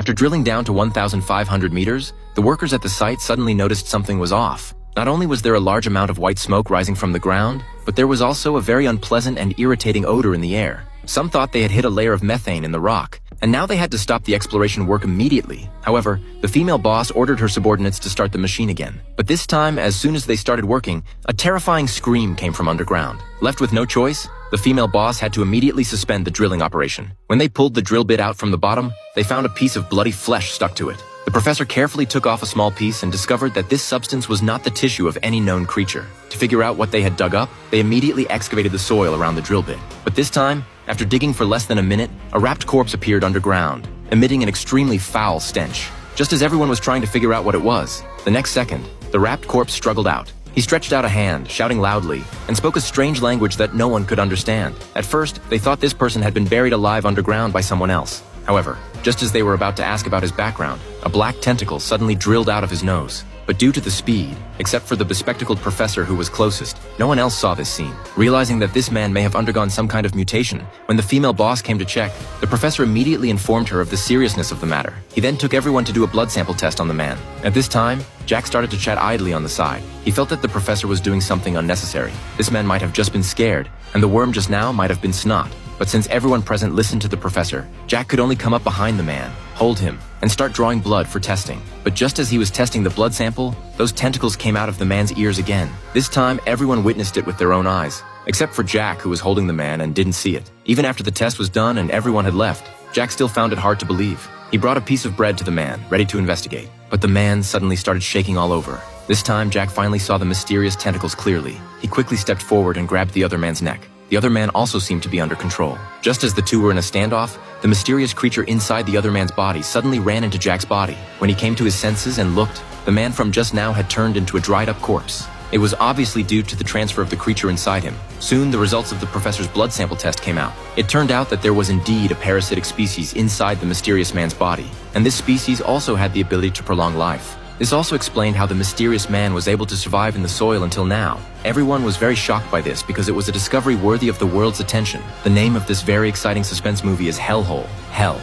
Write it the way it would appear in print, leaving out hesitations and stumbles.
After drilling down to 1,500 meters, the workers at the site suddenly noticed something was off. Not only was there a large amount of white smoke rising from the ground, but there was also a very unpleasant and irritating odor in the air. Some thought they had hit a layer of methane in the rock, and now they had to stop the exploration work immediately. However, the female boss ordered her subordinates to start the machine again. But this time, as soon as they started working, a terrifying scream came from underground. Left with no choice, the female boss had to immediately suspend the drilling operation. When they pulled the drill bit out from the bottom, they found a piece of bloody flesh stuck to it. The professor carefully took off a small piece and discovered that this substance was not the tissue of any known creature. To figure out what they had dug up, they immediately excavated the soil around the drill bit. But this time, after digging for less than a minute, a wrapped corpse appeared underground, emitting an extremely foul stench. Just as everyone was trying to figure out what it was, the next second, the wrapped corpse struggled out. He stretched out a hand, shouting loudly, and spoke a strange language that no one could understand. At first, they thought this person had been buried alive underground by someone else. However, just as they were about to ask about his background, a black tentacle suddenly drilled out of his nose. But due to the speed, except for the bespectacled professor who was closest, no one else saw this scene. Realizing that this man may have undergone some kind of mutation, when the female boss came to check, the professor immediately informed her of the seriousness of the matter. He then took everyone to do a blood sample test on the man. At this time, Jack started to chat idly on the side. He felt that the professor was doing something unnecessary. This man might have just been scared, and the worm just now might have been snot. But since everyone present listened to the professor, Jack could only come up behind the man, hold him, and start drawing blood for testing. But just as he was testing the blood sample, those tentacles came out of the man's ears again. This time, everyone witnessed it with their own eyes, except for Jack, who was holding the man and didn't see it. Even after the test was done and everyone had left, Jack still found it hard to believe. He brought a piece of bread to the man, ready to investigate. But the man suddenly started shaking all over. This time, Jack finally saw the mysterious tentacles clearly. He quickly stepped forward and grabbed the other man's neck. The other man also seemed to be under control. Just as the two were in a standoff, the mysterious creature inside the other man's body suddenly ran into Jack's body. When he came to his senses and looked, the man from just now had turned into a dried-up corpse. It was obviously due to the transfer of the creature inside him. Soon, the results of the professor's blood sample test came out. It turned out that there was indeed a parasitic species inside the mysterious man's body, and this species also had the ability to prolong life. This also explained how the mysterious man was able to survive in the soil until now. Everyone was very shocked by this because it was a discovery worthy of the world's attention. The name of this very exciting suspense movie is Hellhole. Hell